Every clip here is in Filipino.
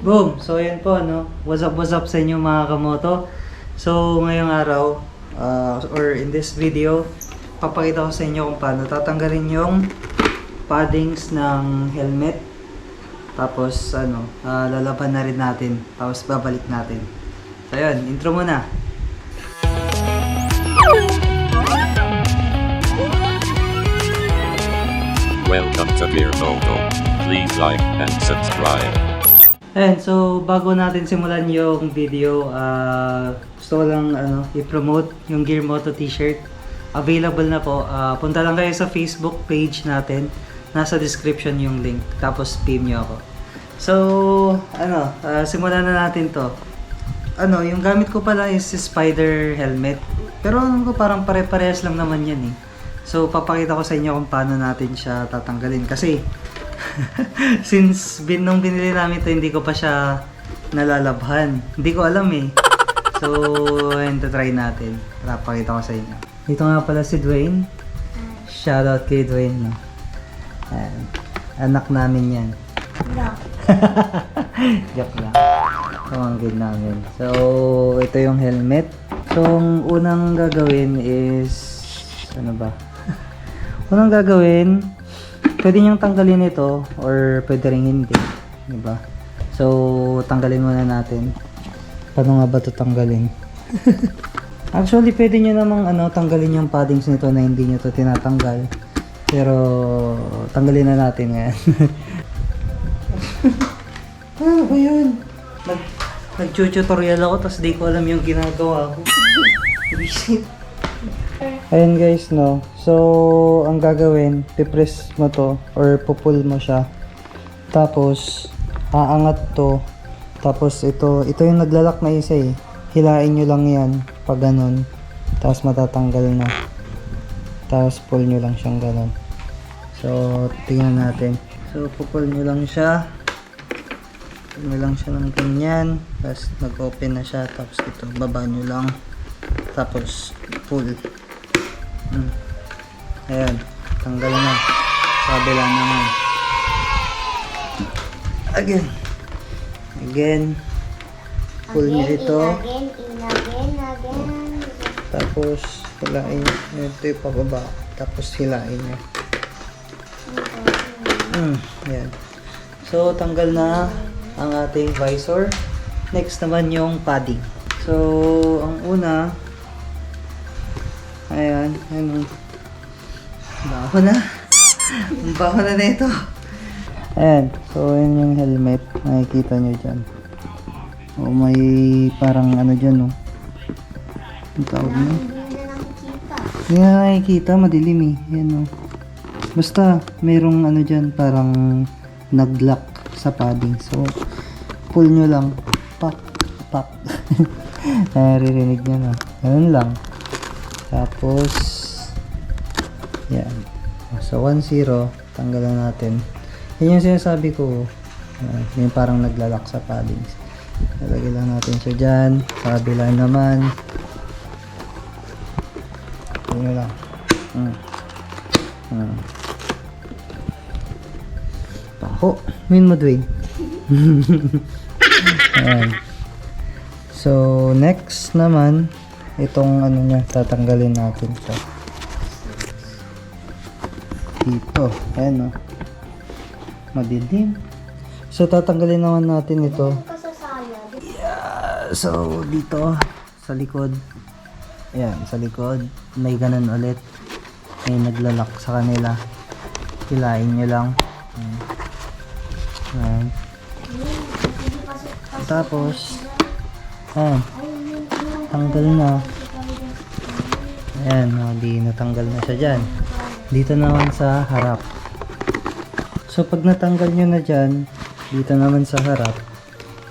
Boom! So yun po, no? What's up sa inyo mga kamoto? So ngayong araw, or in this video, papakita ko sa inyo kung paano tatanggalin yung paddings ng helmet. Tapos lalaban na rin natin. Tapos babalik natin. So yun, intro muna. Welcome to Beer Photo. Please like and subscribe. Ayan, so bago natin simulan yung video, gusto ko lang i-promote yung Gear Moto t-shirt. Available na po. Punta lang kayo sa Facebook page natin. Nasa description yung link. Tapos PM nyo ako. So, simulan na natin to. Yung gamit ko pala is spider helmet. Pero parang pare-parehas lang naman yan eh. So, papakita ko sa inyo kung paano natin siya tatanggalin. Kasi, since nung binili namin ito, hindi ko pa siya nalalabhan. Hindi ko alam eh. So, ayun, try natin. Papakita ko sa inyo. Dito nga pala si Dwayne. Shoutout kay Dwayne. No? Ayan. Anak namin yan. Joke lang. Pamangkin namin. So, ito yung helmet. So, ang unang gagawin is unang gagawin, pwede niyong tanggalin ito or pwede rin hindi, diba? So, tanggalin muna natin. Paano nga ba ito tanggalin? Actually, pwede niyo namang tanggalin yung paddings nito na hindi niyo ito tinatanggal. Pero, tanggalin na natin ngayon. Ano ba yun? Nag-tutorial ako tapos di ko alam yung ginagawa ko. Visit. Ayan guys, no. So, ang gagawin, pipress mo to or pupul mo siya. Tapos, aangat to. Tapos, ito yung naglalak na isa eh. Hilain nyo lang yan pag ganun. Tapos, matatanggal na. Tapos, pull nyo lang siyang ganun. So, tingnan natin. So, pupul nyo lang siya. Pull nyo lang siya ng ganyan. Tapos, nag-open na siya. Tapos, ito, baba nyo lang. Tapos, pull. Ayan, tanggal na. Kabila naman. Again. Pull nyo ito. Tapos, hilain nyo. Ito yung pababa. Tapos, hilain nyo. Ayan. So, tanggal na ang ating visor. Next naman yung padding. So, ang una, ayan. Baho na. Ang baho na ito. Ayan. So, ayan yung helmet. Nakikita nyo dyan. O, may parang dyan, no. Ang tawag nyo. Hindi na nakikita. Madilim eh. Ayan, no. Basta, mayroong dyan. Parang nag-lock sa padding. So, pull nyo lang. Pak. Pak. Naririnig nyo, no. Ayan lang. Tapos, yan. So, 1-0. Tanggalan natin. Yan yung sinasabi ko. Yung parang naglalak sa paddings. Lalagay lang natin siya dyan. Sa kabila naman. Yan lang. Paho. Min mo, Dwayne. Ayan. So, next naman, itong niya, tatanggalin natin ito. Dito. Ayan, no. Madilim. So, tatanggalin naman natin ito. Yeah. So, dito, sa likod. Ayan, sa likod. May ganun ulit. May naglalak sa kanila. Hilain nyo lang. Ayan. Tapos, ayan. Tanggal na. Ayan, di natanggal na siya dyan. Dito naman sa harap. So, pag natanggal nyo na dyan, dito naman sa harap,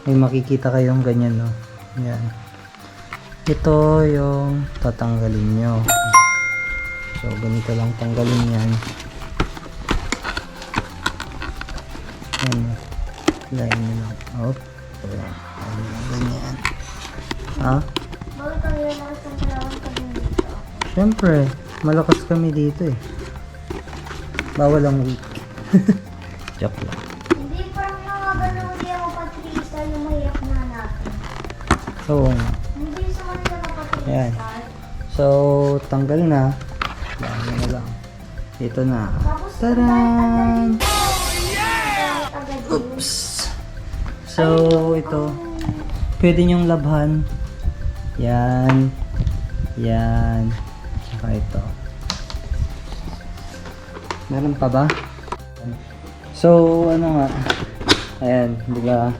may makikita kayong ganyan, no? Ayan. Ito yung tatanggalin nyo. So, ganito lang tanggalin yan. Ayan. Hilain nyo lang. Op. Ayan. Ganyan. Ha? Siyempre, malakas kami dito eh. Bawal ang weak. Joke lang. Hindi, parang mga ganun hindi ako pag-freestyle So, ayan. So, tanggal na. Ayan, na lang. Ito na. Taran! Oops! So, ito. Pwede nyong labhan. Yan. Yan. Saka ito. Meron pa ba? So, ano nga. Ayan, diba?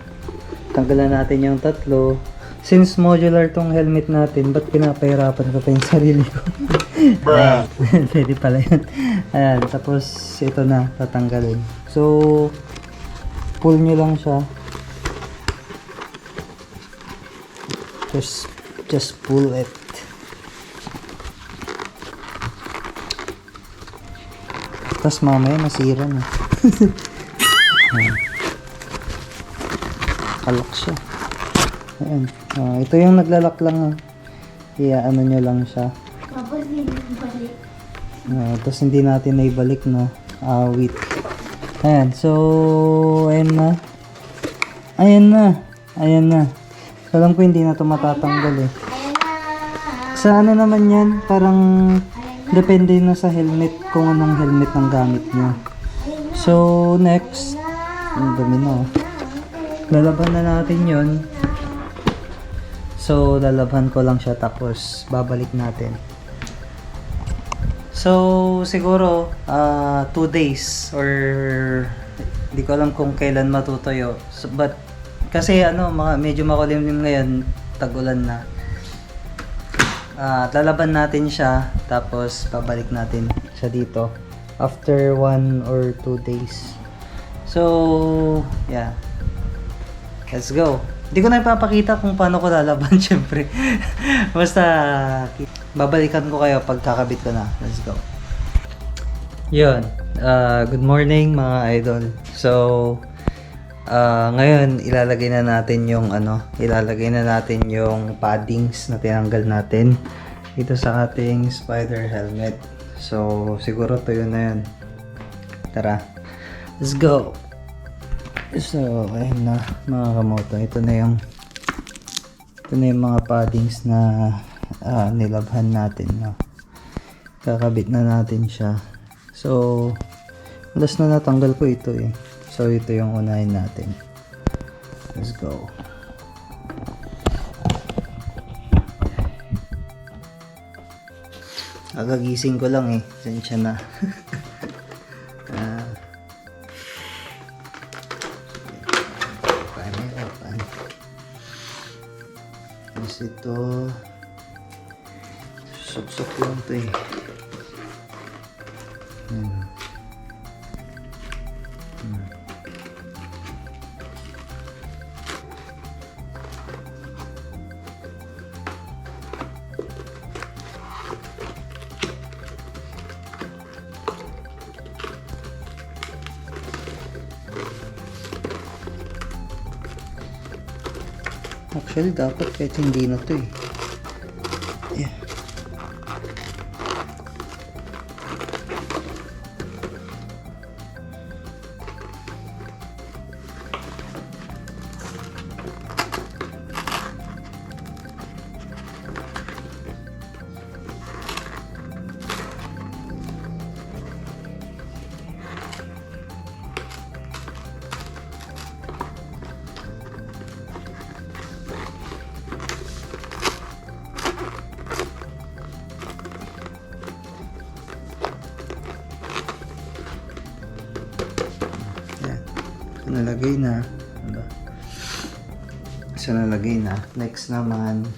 Tanggalan natin yung tatlo. Since modular tong helmet natin, ba't pinapahirapan ko pa yung sarili ko? Ayan, pwede pala yun. Ayan, tapos ito na, tatanggalin. So, pull nyo lang siya. Just pull it. Tapos mamaya masira na. Ayan. Kalak siya. Ayan. Ito yung naglalak lang. Ano nyo lang siya. Tapos hindi balik. Tapos hindi natin naibalik, no? Wait. Ayan. So, ayan na. Ayan na. Ayan na. So, alam ko hindi na ito matatanggal eh. Ayan na. Sa ano naman yan? Parang depende na sa helmet kung anong helmet ang gamit nyo. So, next. Ang dami na. Lalaban na natin yon. So, lalabhan ko lang siya tapos babalik natin. So, siguro 2 days or hindi ko alam kung kailan matutuyo. So, but kasi medyo makulimlim ngayon, tag-ulan na. Lalaban natin siya tapos babalik natin siya dito after 1 or 2 days. So, yeah. Let's go. Hindi ko na ipapakita kung paano ko lalaban, syempre. Basta, babalikan ko kayo pag kakabit ko na. Let's go. Yun. Good morning, mga idol. So, ngayon, ilalagay na natin yung paddings na tinanggal natin dito sa ating spider helmet. So, siguro tuyo na yun. Tara. Let's go. So, ayun na mga kamoto. Ito na yung mga paddings na nilabhan natin. No? Kakabit na natin siya. So, last na natanggal ko ito eh. So, ito yung unahin natin. Let's go. Agagising ko lang eh. Sensya na. Tapos ito. Suksok lang ito eh. Actually, dapat kahit hindi na to eh. Yeah. Nalagay na. So, nalagay na. Next naman,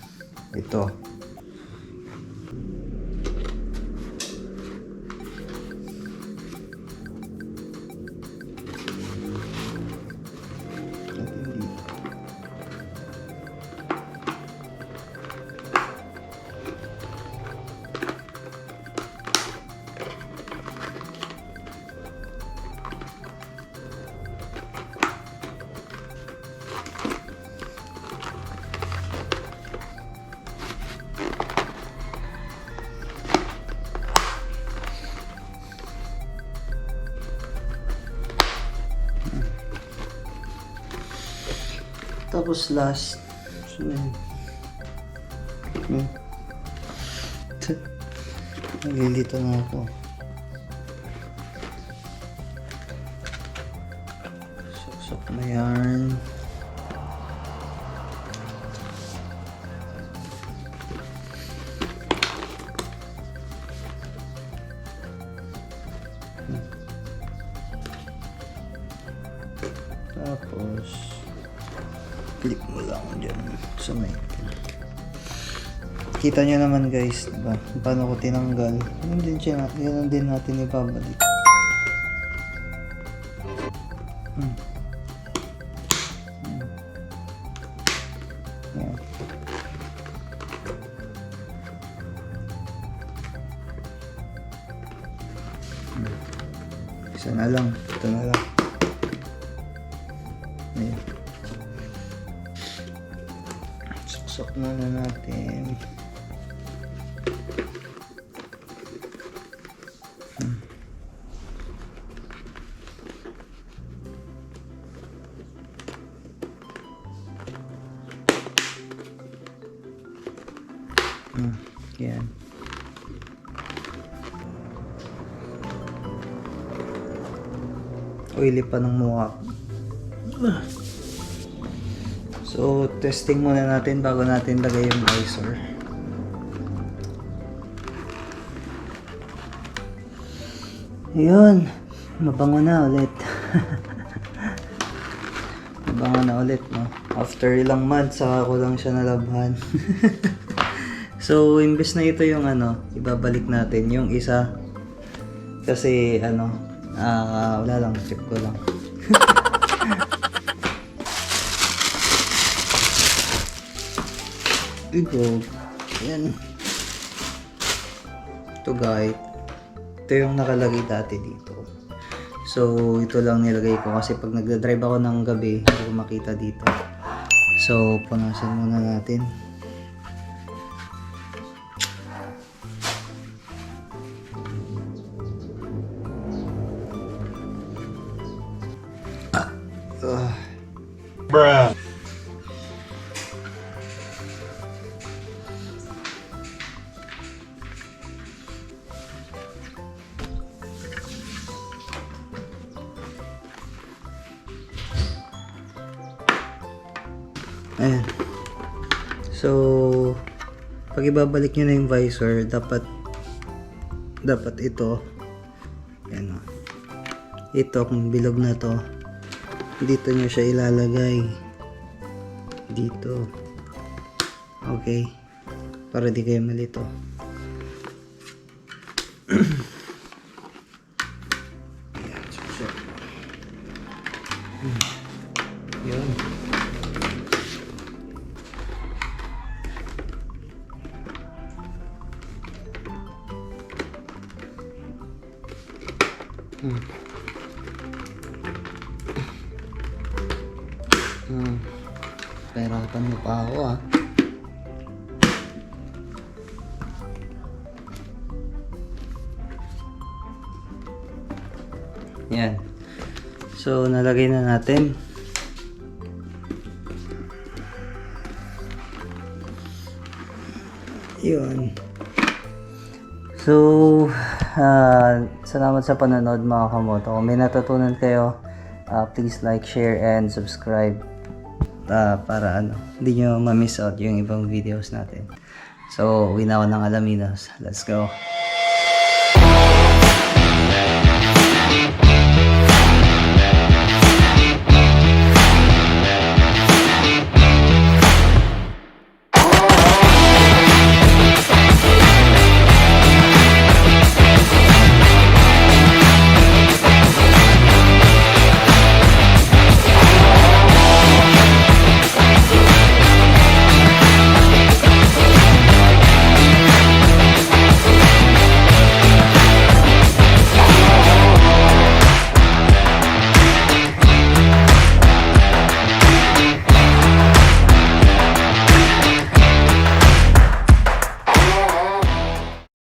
ito. Tapos last, Naglilito na ako. Suksok na yarn. Tapos click mo lang dyan sa may kita nyo naman guys, diba? Paano ko tinanggal. Ganun din natin ibabalik. Yan. Isa na lang. Ito na lang. Ayan. Suksok na natin. Yan. Oily pa ng mukha. So, testing muna natin bago natin lagay yung visor. Yun. Mabango na ulit. Mabango na ulit, no? After ilang months, saka ko lang siya nalabhan. So, imbes na ito yung ibabalik natin yung isa. Kasi, wala lang, check ko lang. Ito, yan. Ito guys. Ito yung nakalagay dati dito. So, ito lang nilagay ko kasi pag nagdadrive ako ng gabi, hindi ko makita dito. So, punasan muna natin. Bruh. Ayan. So, pag ibabalik nyo na yung visor, dapat ito. Ayan o. Ito, kung bilog na to, dito nyo siya ilalagay. Dito. Okay. Para di kayo malito. Ayan. So. Yun. Pahirapan mo pa ako ah. Yan. So, nalagay na natin. Yun. So, salamat sa panonood mga kamoto. Kung may natutunan kayo, please like, share, and subscribe para hindi nyo ma-miss out yung ibang videos natin. So, uwi na ako ng Alaminos. Let's go!